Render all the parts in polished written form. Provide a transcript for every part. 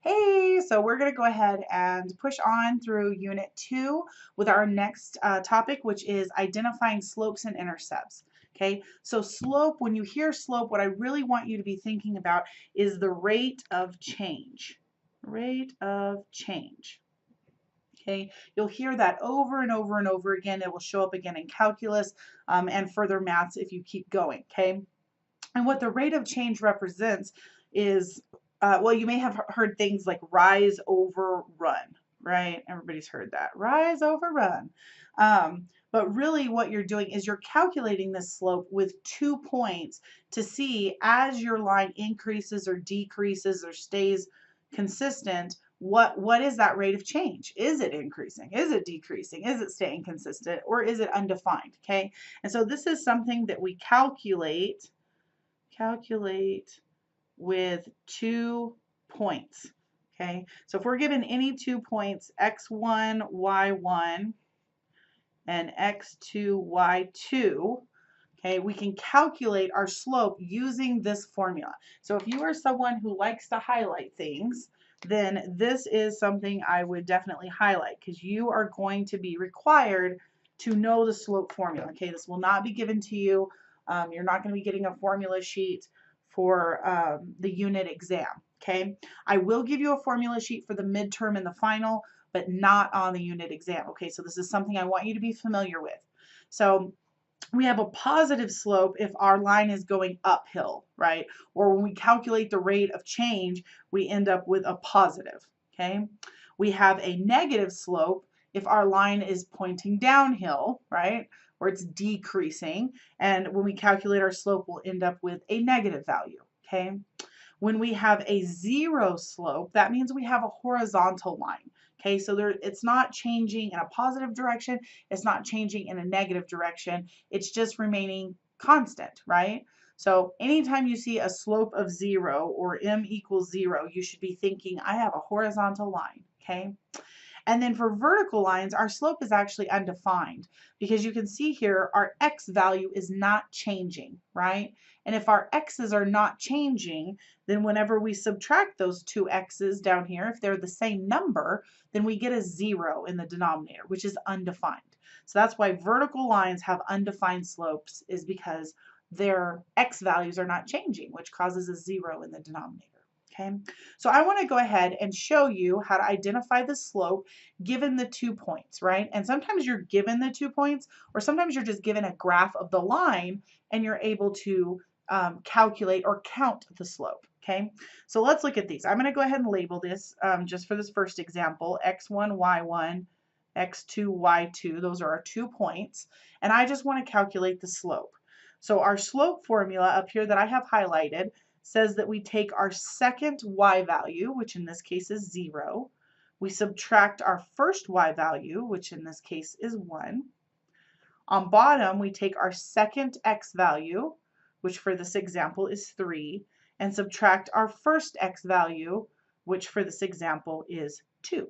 Hey, so we're going to go ahead and push on through Unit 2 with our next topic, which is identifying slopes and intercepts. Okay, so slope, when you hear slope, what I really want you to be thinking about is the rate of change. Rate of change. Okay, you'll hear that over and over and over again. It will show up again in calculus and further maths if you keep going. Okay, and what the rate of change represents is, well, you may have heard things like rise over run, right? Everybody's heard that. Rise over run. But really what you're doing is you're calculating this slope with 2 points to see as your line increases or decreases or stays consistent, what is that rate of change? Is it increasing? Is it decreasing? Is it staying consistent? Or is it undefined? Okay. And so this is something that we calculate with 2 points. Okay, so if we're given any 2 points, x1, y1, and x2, y2, okay, we can calculate our slope using this formula. So if you are someone who likes to highlight things, then this is something I would definitely highlight because you are going to be required to know the slope formula. Okay, this will not be given to you. You're not going to be getting a formula sheet for the unit exam. Okay, I will give you a formula sheet for the midterm and the final, but not on the unit exam. Okay, so this is something I want you to be familiar with. So we have a positive slope if our line is going uphill, right? Or when we calculate the rate of change, we end up with a positive, okay? We have a negative slope if our line is pointing downhill, right? Or it's decreasing, and when we calculate our slope, we'll end up with a negative value, okay? When we have a zero slope, that means we have a horizontal line. Okay, so it's not changing in a positive direction, it's not changing in a negative direction, it's just remaining constant, right? So anytime you see a slope of 0 or m equals 0, you should be thinking, I have a horizontal line, okay? And then for vertical lines, our slope is actually undefined because you can see here our x value is not changing, right? And if our x's are not changing, then whenever we subtract those two x's down here, if they're the same number, then we get a 0 in the denominator, which is undefined. So that's why vertical lines have undefined slopes, is because their x values are not changing, which causes a 0 in the denominator. Okay, so I want to go ahead and show you how to identify the slope given the 2 points, right? And sometimes you're given the 2 points, or sometimes you're just given a graph of the line and you're able to calculate or count the slope, okay? So let's look at these. I'm going to go ahead and label this just for this first example, x1, y1, x2, y2. Those are our 2 points, and I just want to calculate the slope. So our slope formula up here that I have highlighted says that we take our second y value, which in this case is 0. We subtract our first y value, which in this case is 1. On bottom, we take our second x value, which for this example is 3, and subtract our first x value, which for this example is 2.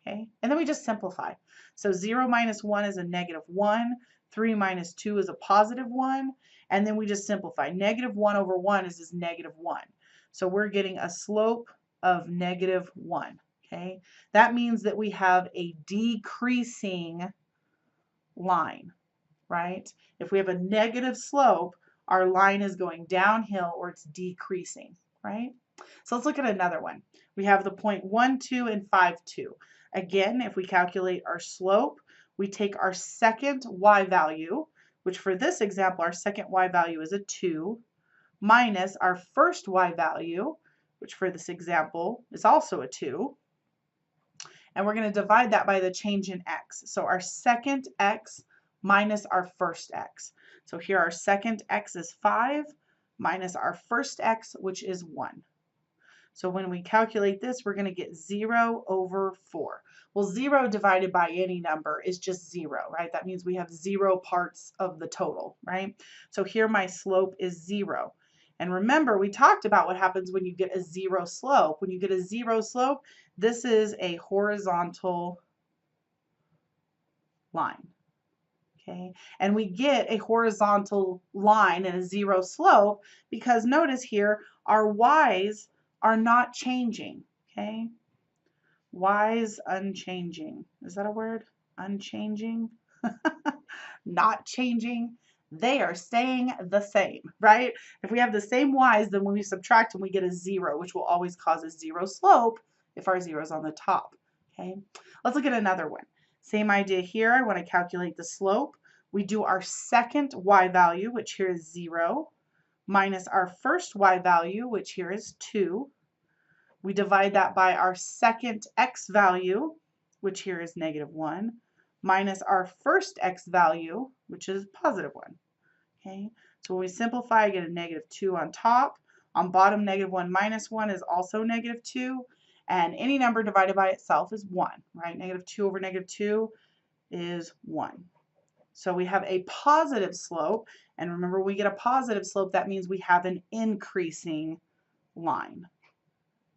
Okay, and then we just simplify. So 0 minus 1 is a negative 1, 3 minus 2 is a positive 1, and then we just simplify. Negative 1 over 1 is negative 1. So we're getting a slope of negative 1. Okay, that means that we have a decreasing line, right? If we have a negative slope, our line is going downhill or it's decreasing, right? So let's look at another one. We have the point 1, 2, and 5, 2. Again, if we calculate our slope, we take our second y value, which for this example, our second y value is a 2, minus our first y value, which for this example is also a 2. And we're going to divide that by the change in x. So our second x minus our first x. So here our second x is 5 minus our first x, which is 1. So when we calculate this, we're going to get 0 over 4. Well, 0 divided by any number is just 0, right? That means we have 0 parts of the total, right? So here my slope is 0. And remember, we talked about what happens when you get a 0 slope. When you get a 0 slope, this is a horizontal line. Okay, and we get a horizontal line and a 0 slope because notice here our y's are not changing. okay? Y's unchanging. Is that a word? Unchanging? Not changing. They are staying the same, right? If we have the same y's, then when we subtract them, we get a 0, which will always cause a 0 slope if our 0 is on the top, okay? Let's look at another one. Same idea here. I want to calculate the slope. We do our second y value, which here is 0, minus our first y value, which here is 2. We divide that by our second x value, which here is -1, minus our first x value, which is +1. Okay, so when we simplify, I get a -2 on top. On bottom, -1 minus 1 is also -2. And any number divided by itself is 1, right? -2 over -2 is 1. So we have a positive slope. And remember, when we get a positive slope, that means we have an increasing line.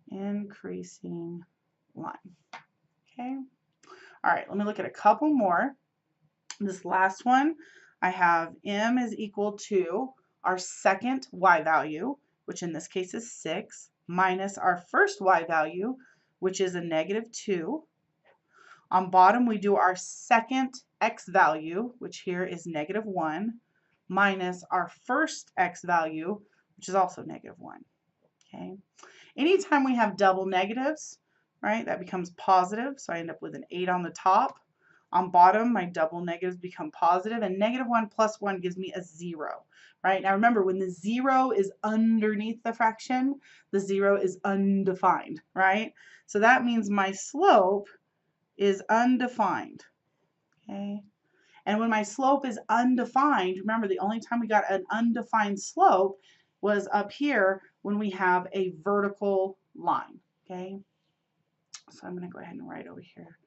Increasing line. Okay. All right, let me look at a couple more. This last one, I have m is equal to our second y value, which in this case is 6, minus our first y value, which is a -2. On bottom, we do our second x value, which here is -1, minus our first x value, which is also -1. Okay. Anytime we have double negatives, right, that becomes positive, so I end up with an 8 on the top. On bottom, my double negatives become positive, and -1 plus 1 gives me a 0, right? Now remember, when the 0 is underneath the fraction, the 0 is undefined, right? So that means my slope is undefined, okay? And when my slope is undefined, remember the only time we got an undefined slope was up here when we have a vertical line, okay? So I'm going to go ahead and write over here.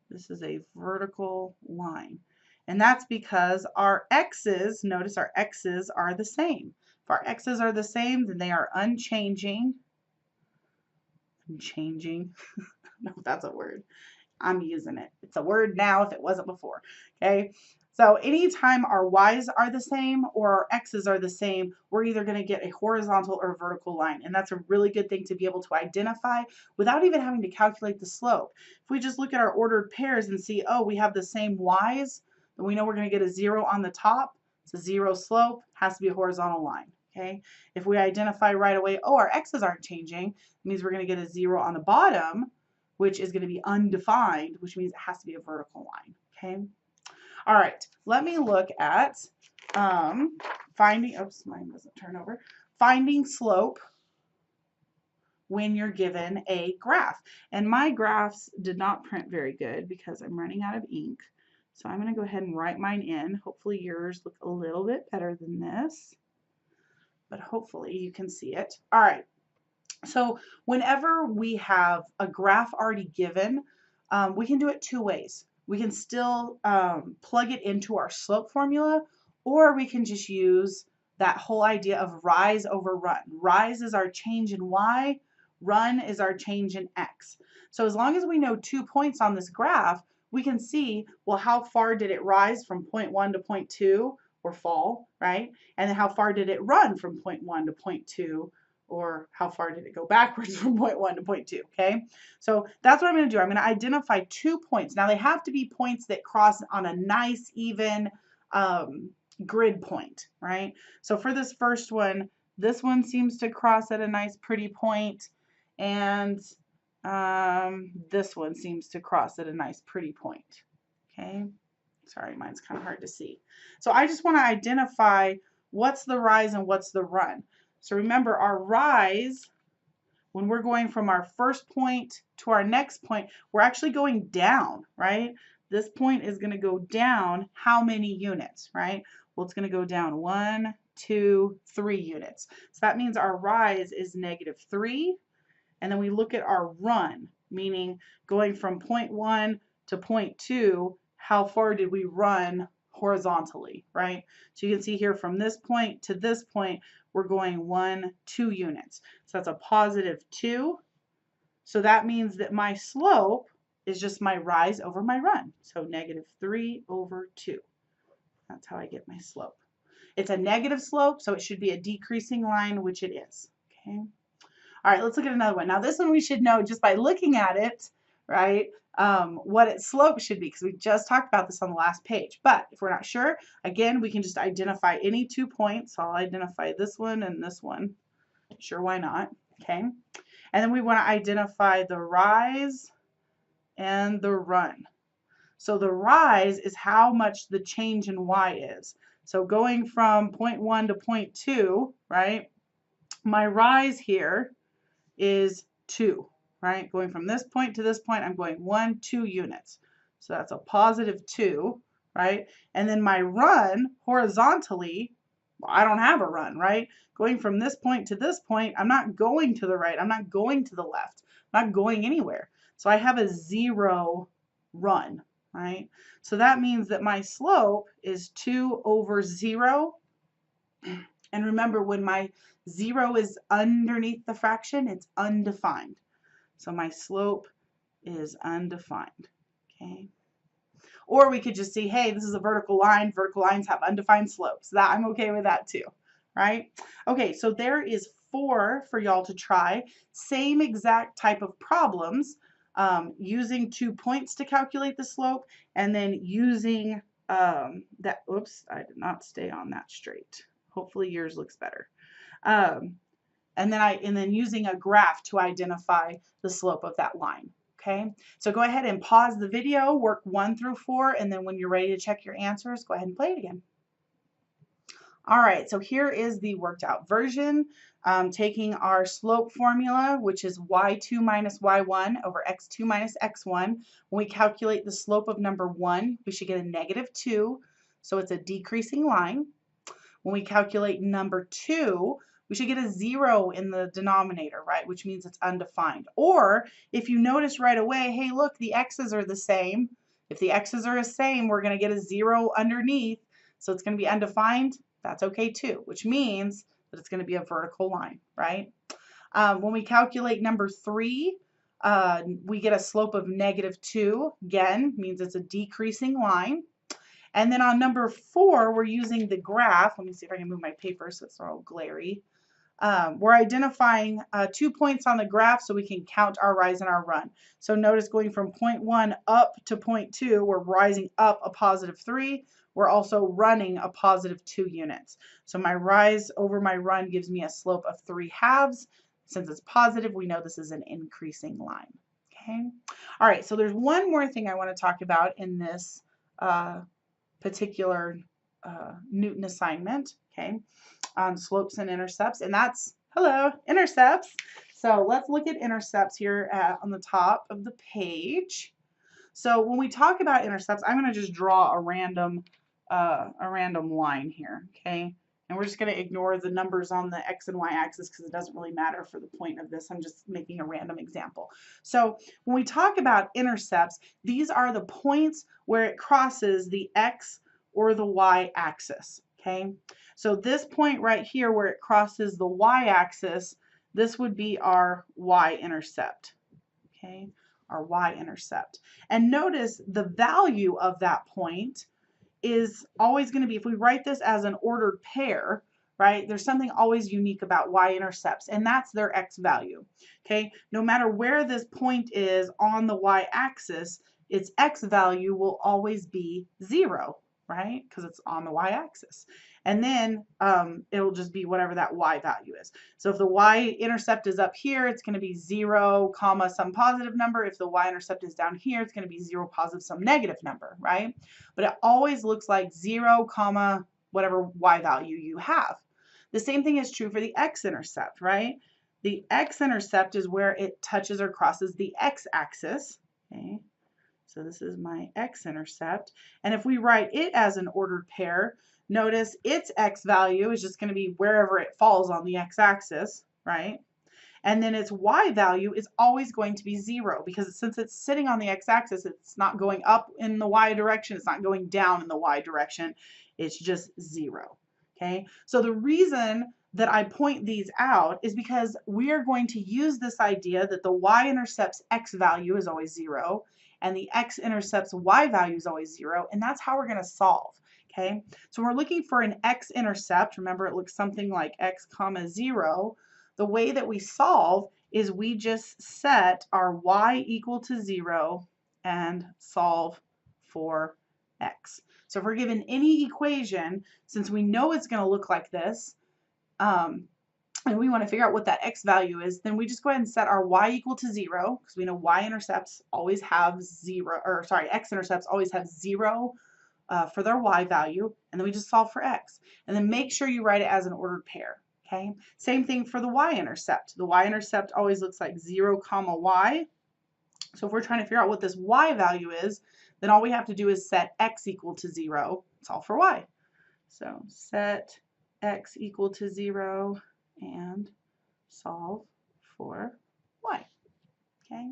This is a vertical line. And that's because our x's, notice our x's are the same. If our x's are the same, then they are unchanging. Unchanging. I don't know if that's a word. I'm using it. It's a word now if it wasn't before. Okay. So anytime our y's are the same or our x's are the same, we're either going to get a horizontal or vertical line. And that's a really good thing to be able to identify without even having to calculate the slope. If we just look at our ordered pairs and see, oh, we have the same y's, then we know we're going to get a 0 on the top. It's a 0 slope, has to be a horizontal line. Okay. If we identify right away, oh, our x's aren't changing, it means we're going to get a 0 on the bottom, which is going to be undefined, which means it has to be a vertical line, okay? All right, let me look at finding, oops, mine doesn't turn over, finding slope when you're given a graph. And my graphs did not print very good because I'm running out of ink. So I'm going to go ahead and write mine in. Hopefully yours look a little bit better than this, but hopefully you can see it. All right. So whenever we have a graph already given, we can do it two ways. We can still plug it into our slope formula, or we can just use that whole idea of rise over run. Rise is our change in y, run is our change in x. So as long as we know 2 points on this graph, we can see, well, how far did it rise from point 1 to point 2 or fall, right? And then how far did it run from point 1 to point 2? Or how far did it go backwards from point 1 to point 2, okay? So that's what I'm going to do. I'm going to identify 2 points. Now, they have to be points that cross on a nice, even grid point, right? So for this first one, this one seems to cross at a nice, pretty point, and this one seems to cross at a nice, pretty point, okay? Sorry, mine's kind of hard to see. So I just want to identify what's the rise and what's the run. So remember, our rise, when we're going from our first point to our next point, we're actually going down, right? This point is going to go down how many units, right? Well, it's going to go down 1, 2, 3 units. So that means our rise is -3. And then we look at our run, meaning going from point 1 to point 2, how far did we run horizontally, right? So you can see here from this point to this point, we're going 1, 2 units. So that's a +2. So that means that my slope is just my rise over my run. So -3 over 2. That's how I get my slope. It's a negative slope, so it should be a decreasing line, which it is. Okay. All right, let's look at another one. Now this one we should know just by looking at it, right, what its slope should be, because we just talked about this on the last page. But if we're not sure, again, we can just identify any 2 points. So I'll identify this one and this one. Sure, why not? Okay. And then we want to identify the rise and the run. So the rise is how much the change in y is. So going from point 1 to point 2, right, my rise here is 2, right? Going from this point to this point, I'm going 1, 2 units. So that's a positive 2, right? And then my run horizontally, well, I don't have a run, right? Going from this point to this point, I'm not going to the right, I'm not going to the left, I'm not going anywhere. So I have a 0 run, right? So that means that my slope is 2 over 0. And remember, when my 0 is underneath the fraction, it's undefined. So my slope is undefined, okay? Or we could just see, hey, this is a vertical line. Vertical lines have undefined slopes. That I'm okay with that too, right? Okay, so there is 4 for y'all to try. Same exact type of problems, using 2 points to calculate the slope, and then using that, oops, I did not stay on that straight. Hopefully yours looks better. And then using a graph to identify the slope of that line. Okay, so go ahead and pause the video, work 1 through 4, and then when you're ready to check your answers, go ahead and play it again. All right, so here is the worked out version. Taking our slope formula, which is y2 minus y1 over x2 minus x1. When we calculate the slope of number 1, we should get a negative 2, so it's a decreasing line. When we calculate number 2, we should get a 0 in the denominator, right? Which means it's undefined. Or if you notice right away, hey, look, the x's are the same. If the x's are the same, we're going to get a 0 underneath. So it's going to be undefined. That's okay too, which means that it's going to be a vertical line, right? When we calculate number 3, we get a slope of negative 2. Again, means it's a decreasing line. And then on number 4, we're using the graph. Let me see if I can move my paper so it's not all glary. We're identifying 2 points on the graph so we can count our rise and our run. So notice going from point 1 up to point 2, we're rising up a positive 3. We're also running a positive 2 units. So my rise over my run gives me a slope of 3/2. Since it's positive, we know this is an increasing line. Okay. All right, so there's one more thing I want to talk about in this particular Knewton assignment, okay, on slopes and intercepts, and that's, hello, intercepts. So let's look at intercepts here on the top of the page. So when we talk about intercepts, I'm going to just draw a random line here, okay? And we're just going to ignore the numbers on the x and y axis because it doesn't really matter for the point of this. I'm just making a random example. So when we talk about intercepts, these are the points where it crosses the x or the y axis, okay? So this point right here where it crosses the y-axis, this would be our y-intercept, okay? Our y-intercept. And notice the value of that point is always going to be, if we write this as an ordered pair, right, there's something always unique about y-intercepts, and that's their x value, okay? No matter where this point is on the y-axis, its x value will always be 0, right? Because it's on the y-axis. And then it'll just be whatever that y value is. So if the y-intercept is up here, it's going to be 0, comma, some positive number. If the y-intercept is down here, it's going to be 0, positive, some negative number, right? But it always looks like 0, comma, whatever y value you have. The same thing is true for the x-intercept, right? The x-intercept is where it touches or crosses the x-axis, okay? So this is my x-intercept. And if we write it as an ordered pair, notice its x value is just going to be wherever it falls on the x-axis, right? And then its y value is always going to be 0 because since it's sitting on the x-axis, it's not going up in the y direction, it's not going down in the y direction, it's just 0, okay? So the reason that I point these out is because we are going to use this idea that the y-intercept's x value is always 0 and the x-intercept's y value is always 0, and that's how we're going to solve, okay? So we're looking for an x-intercept. Remember, it looks something like x comma 0. the way that we solve is we just set our y equal to 0 and solve for x. So if we're given any equation, since we know it's going to look like this, and we want to figure out what that x value is, then we just go ahead and set our y equal to 0, because we know y-intercepts always have 0, or sorry, x-intercepts always have 0 for their y value, and then we just solve for x. And then make sure you write it as an ordered pair, okay? Same thing for the y-intercept. The y-intercept always looks like 0, y. So if we're trying to figure out what this y value is, then all we have to do is set x equal to 0, solve for y. So set x equal to 0 and solve for y, okay?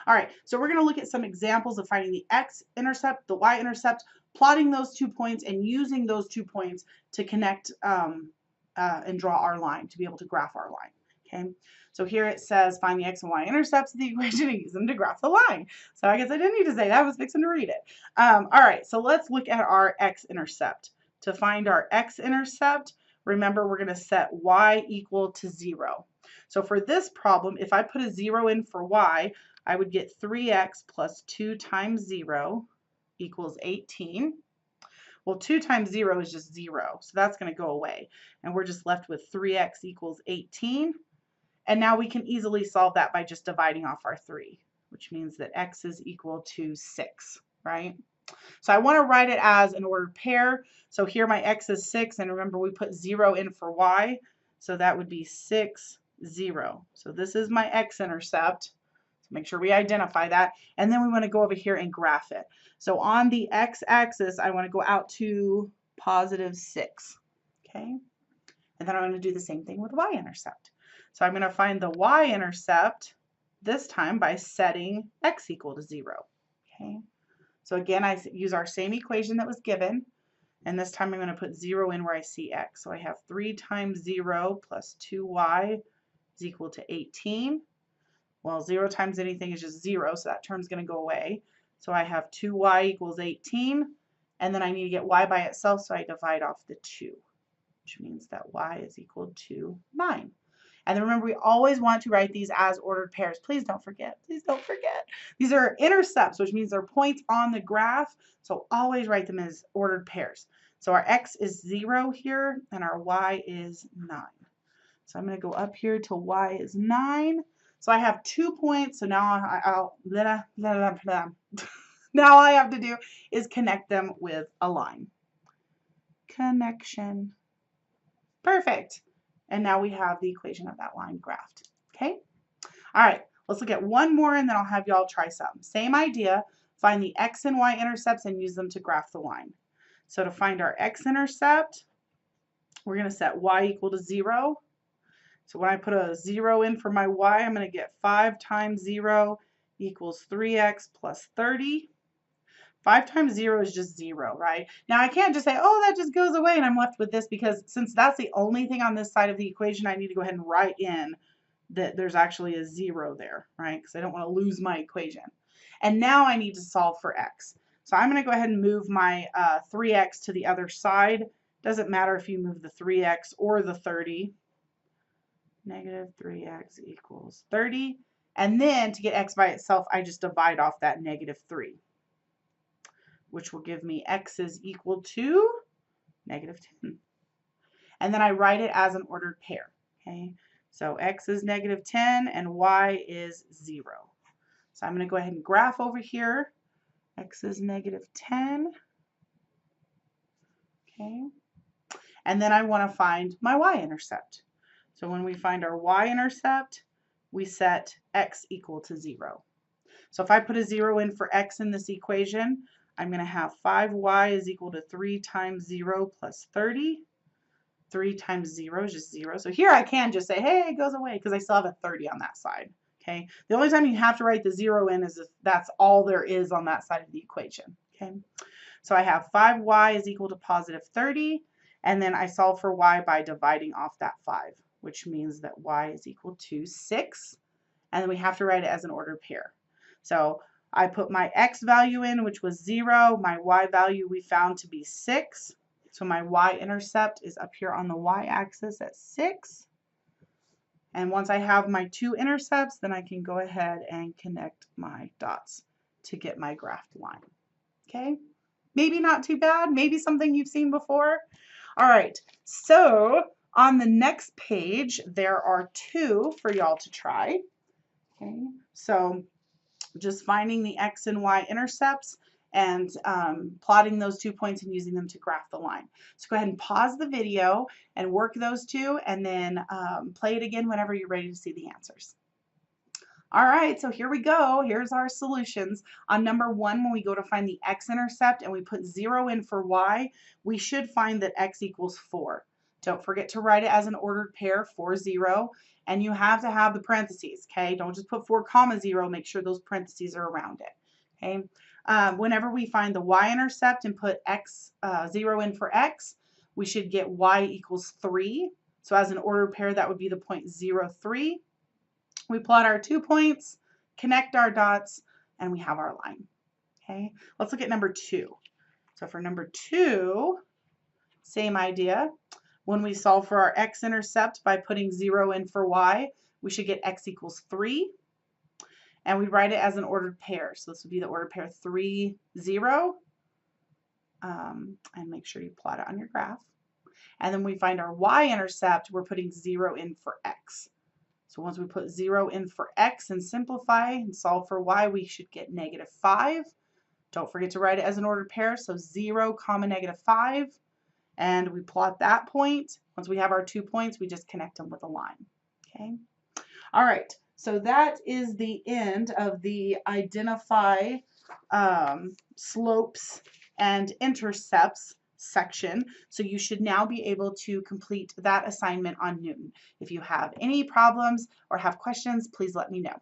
All right, so we're going to look at some examples of finding the x-intercept, the y-intercept, plotting those 2 points, and using those 2 points to connect and draw our line, to be able to graph our line, okay? So here it says find the x and y intercepts of the equation and use them to graph the line. So I guess I didn't need to say that, I was fixing to read it. All right, so let's look at our x-intercept. To find our x-intercept, remember we're going to set y equal to 0. So for this problem, if I put a 0 in for y, I would get 3x plus 2 times 0 equals 18. Well, 2 times 0 is just 0, so that's going to go away. And we're just left with 3x equals 18. And now we can easily solve that by just dividing off our 3, which means that x is equal to 6, right? So I want to write it as an ordered pair. So here my x is 6, and remember we put 0 in for y, so that would be 6, 0. So this is my x-intercept. So make sure we identify that. And then we want to go over here and graph it. So on the x-axis, I want to go out to positive 6, okay? And then I'm going to do the same thing with y-intercept. So I'm going to find the y-intercept this time by setting x equal to 0, okay? So again, I use our same equation that was given, and this time I'm going to put 0 in where I see x. So I have 3 times 0 plus 2y is equal to 18. Well, 0 times anything is just 0, so that term's going to go away. So I have 2y equals 18, and then I need to get y by itself, so I divide off the 2, which means that y is equal to 9. And then remember, we always want to write these as ordered pairs. Please don't forget. Please don't forget. These are intercepts, which means they're points on the graph. So always write them as ordered pairs. So our x is 0 here, and our y is 9. So I'm going to go up here till y is 9. So I have 2 points. So now now all I have to do is connect them with a line. Connection. Perfect. And now we have the equation of that line graphed, okay? All right, let's look at one more and then I'll have y'all try some. Same idea, find the x and y intercepts and use them to graph the line. So to find our x-intercept, we're going to set y equal to 0. So when I put a 0 in for my y, I'm going to get 5 times 0 equals 3x plus 30. 5 times 0 is just 0, right? Now I can't just say, oh, that just goes away and I'm left with this, because since that's the only thing on this side of the equation, I need to go ahead and write in that there's actually a 0 there, right? Because I don't want to lose my equation. And now I need to solve for x. So I'm going to go ahead and move my 3x to the other side. Doesn't matter if you move the 3x or the 30. Negative 3x equals 30. And then to get x by itself, I just divide off that negative 3. Which will give me x is equal to negative 10. And then I write it as an ordered pair, okay? So x is negative 10 and y is 0. So I'm going to go ahead and graph over here. X is negative 10, okay? And then I want to find my y-intercept. So when we find our y-intercept, we set x equal to 0. So if I put a 0 in for x in this equation, I'm going to have 5y is equal to 3 times 0 plus 30. 3 times 0 is just 0. So here I can just say, hey, it goes away, because I still have a 30 on that side. Okay. The only time you have to write the 0 in is if that's all there is on that side of the equation. Okay. So I have 5y is equal to positive 30. And then I solve for y by dividing off that 5, which means that y is equal to 6. And then we have to write it as an ordered pair. So I put my x value in, which was 0. My y value we found to be 6. So my y-intercept is up here on the y-axis at 6. And once I have my two intercepts, then I can go ahead and connect my dots to get my graphed line. Okay, maybe not too bad, maybe something you've seen before. All right, so on the next page, there are two for y'all to try. Okay, so just finding the x and y intercepts and plotting those 2 points and using them to graph the line. So go ahead and pause the video and work those two, and then play it again whenever you're ready to see the answers. All right, so here we go. Here's our solutions. On number 1, when we go to find the x-intercept and we put 0 in for y, we should find that x equals 4. Don't forget to write it as an ordered pair, 4, 0, and you have to have the parentheses, okay? Don't just put 4, 0, make sure those parentheses are around it, okay? Whenever we find the y-intercept and put 0 in for x, we should get y equals 3. So as an ordered pair, that would be the point 0, 3. We plot our 2 points, connect our dots, and we have our line. Okay, let's look at number 2. So for number 2, same idea. When we solve for our x-intercept by putting 0 in for y, we should get x equals 3. And we write it as an ordered pair. So this would be the ordered pair 3, 0. And make sure you plot it on your graph. And then we find our y-intercept, we're putting 0 in for x. So once we put 0 in for x and simplify and solve for y, we should get -5. Don't forget to write it as an ordered pair, so 0, -5. And we plot that point. Once we have our 2 points, we just connect them with a line. Okay. All right, so that is the end of the identify slopes and intercepts section. So you should now be able to complete that assignment on Knewton. If you have any problems or have questions, please let me know.